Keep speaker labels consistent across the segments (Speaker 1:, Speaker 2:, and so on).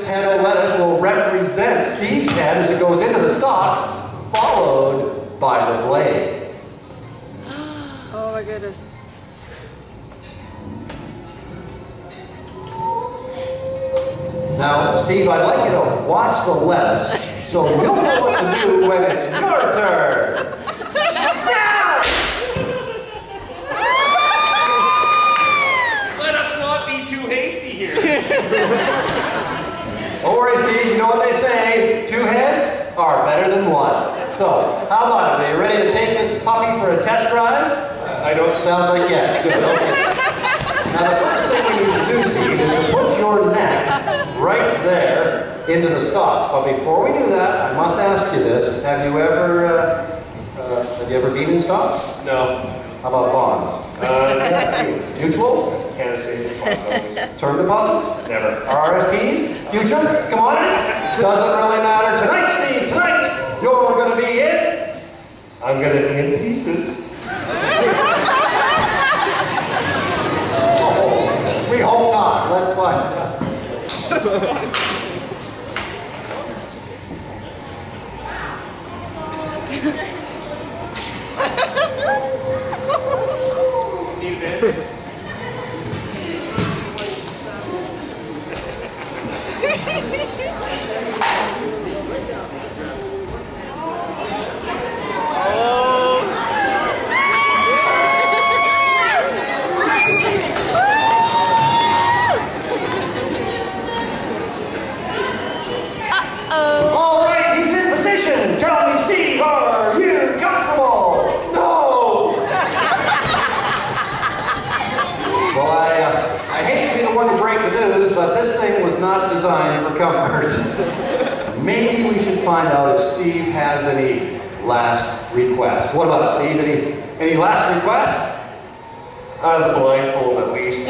Speaker 1: head of lettuce will represent Steve's head as it goes into the stalks, followed by the blade.
Speaker 2: Oh my goodness.
Speaker 1: Now, Steve, I'd like you to watch the lettuce so you'll know what to do when it's your turn. Now!
Speaker 3: Let us not be too hasty here.
Speaker 1: Don't worry, Steve. You know what they say, 2 heads are better than 1. So, how about it? Are you ready to take this puppy for a test drive?
Speaker 3: I don't...
Speaker 1: Sounds like yes. Good. Okay. Now, the first thing we need to do, Steve, is to put your neck right there into the stalks. But before we do that, I must ask you this. Have you ever been in stocks?
Speaker 3: No.
Speaker 1: How about bonds?
Speaker 3: Yeah.
Speaker 1: Mutual?
Speaker 3: Canada Savings Bond companies.
Speaker 1: Term deposits?
Speaker 3: Never.
Speaker 1: RRSPs? Future? Come on in. Doesn't really matter. Tonight, Steve, tonight, you're going to be in.
Speaker 3: I'm going to be in pieces.
Speaker 1: Oh, we hope not. Let's find out.
Speaker 3: Need a bit?
Speaker 1: All right, he's in position. Tell me, Steve, are you comfortable?
Speaker 3: No!
Speaker 1: Well, I hate to be the one to break the news, but this thing was not designed for comfort. Maybe we should find out if Steve has any last requests. What about Steve? Any last requests?
Speaker 3: The blindfold, at least.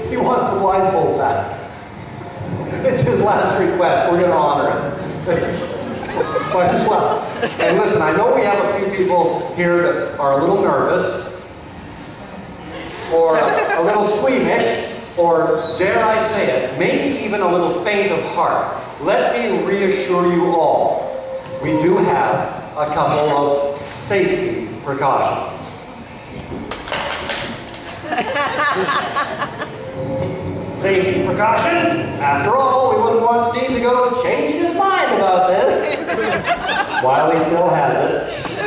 Speaker 1: He wants the blindfold back. It's his last request. We're going to honor it. Might as well. And listen, I know we have a few people here that are a little nervous, or a little squeamish, or dare I say it, maybe even a little faint of heart. Let me reassure you all, we do have a couple of safety precautions. Safety precautions? After all, we wouldn't want Steve to go changing his mind about this while he still has it.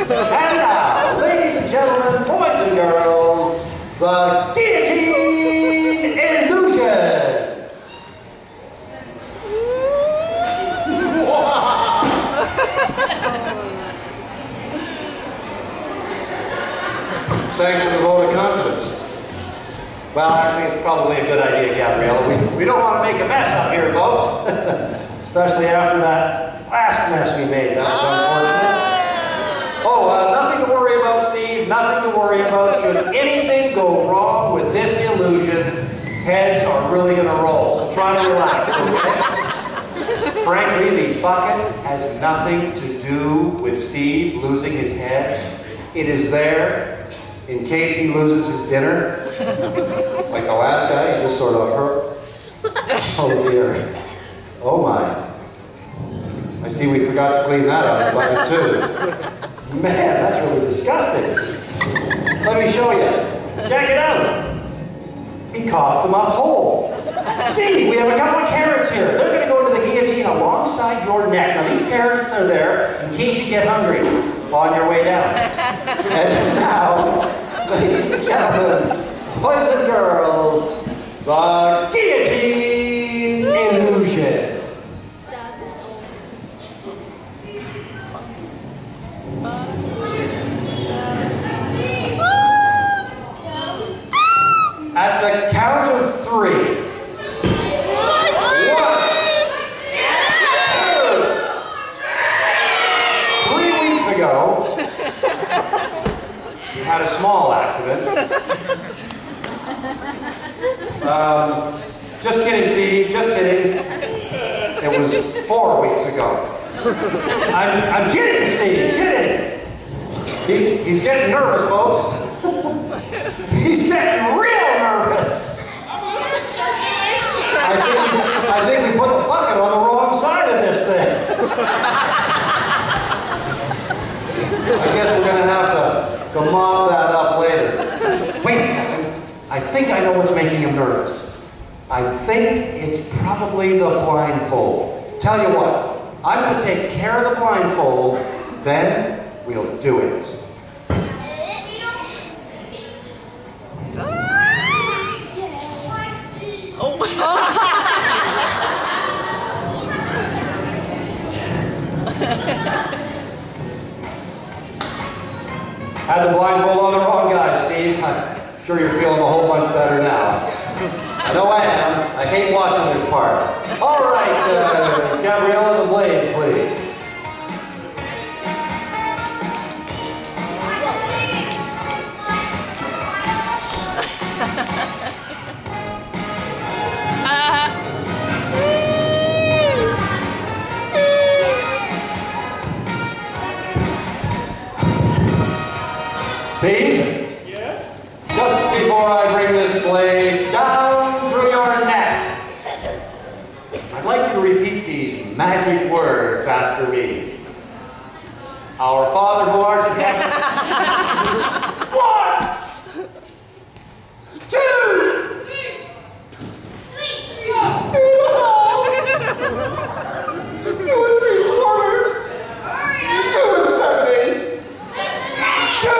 Speaker 1: And now, ladies and gentlemen, boys and girls, the guillotine illusion! Thanks for the vote of confidence. Well, actually, it's probably a good idea, Gabriella. We don't want to make a mess up here, folks. Especially after that last mess we made. That was unfortunate. Oh, nothing to worry about, Steve. Nothing to worry about. Should anything go wrong with this illusion, heads are really going to roll. So try to relax, okay? Frankly, the bucket has nothing to do with Steve losing his head. It is there in case he loses his dinner. Like the last guy, he just sort of hurt. Oh dear. Oh my. I see we forgot to clean that out of the bucket too. Man, that's really disgusting. Let me show you. Check it out. He coughed them up whole. Steve, we have a couple of carrots here. They're going to go into the guillotine alongside your neck. Now these carrots are there in case you get hungry on your way down. And now, ladies and gentlemen, boys and girls, the guillotine illusion. At the count of 3. 1, 2. Ago, we had a small accident. Just kidding, Steve. Just kidding. It was 4 weeks ago. I'm kidding, Steve. Kidding. He's getting nervous, folks. He's He's getting real nervous. I think we put the bucket on the wrong side of this thing. I guess we're going to have to mop that up later. Wait a second. I think I know what's making him nervous. I think it's probably the blindfold. Tell you what, I'm going to take care of the blindfold, then we'll do it. Had the blindfold on the wrong guy, Steve. I'm sure you're feeling a whole bunch better now. I know I am. I hate watching this part. All right, Gabriella the Blade, please. Steve?
Speaker 3: Yes?
Speaker 1: Just before I bring this blade down through your neck, I'd like you to repeat these magic words after me. Our Father who art in heaven. 1, 2, 2 3/4, 2 7/8, 2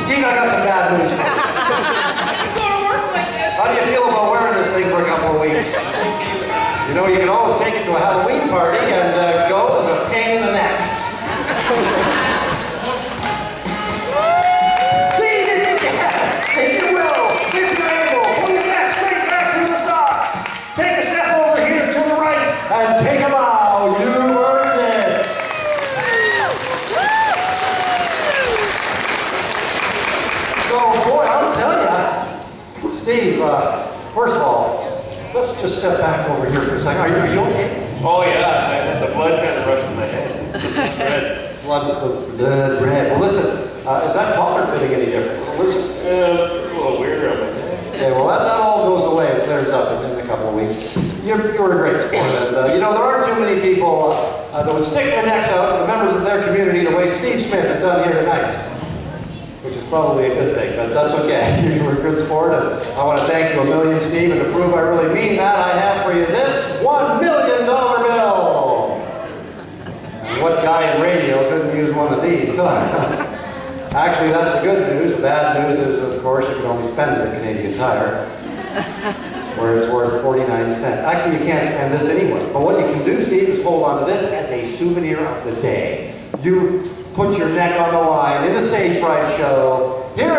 Speaker 1: Steve, I got some bad news. How do you feel about wearing this thing for a couple of weeks? You know, you can always take it to a Halloween party and go as a pain in the neck. Steve, if you will, if you're able, pull your neck straight back through the stocks. Take a step over here to the right and take a bow. You earned it. So, boy, I'll tell you, Steve, first of all, let's just step back over here for a second. Are you okay?
Speaker 3: Oh yeah, the blood kind of rushed to my head. Red.
Speaker 1: Blood red. Well, listen, is that collar fitting any different? Listen.
Speaker 3: It's a little weirder on my neck.
Speaker 1: Okay, well, that all goes away. It clears up in a couple of weeks. You were a great sport, and you know, there aren't too many people that would stick their necks out to the members of their community the way Steve Smith has done here tonight. Which is probably a good thing, but that's okay. You were a good sport, and I want to thank you a million, Steve, and to prove I really mean that, I have for you this $1 million bill. And what guy in radio couldn't use one of these? Actually, that's the good news. The bad news is, of course, you can only spend it at Canadian Tire, where it's worth 49 cents. Actually, you can't spend this anywhere. But what you can do, Steve, is hold on to this as a souvenir of the day. You put your neck on the line in the Stage Fright show. Here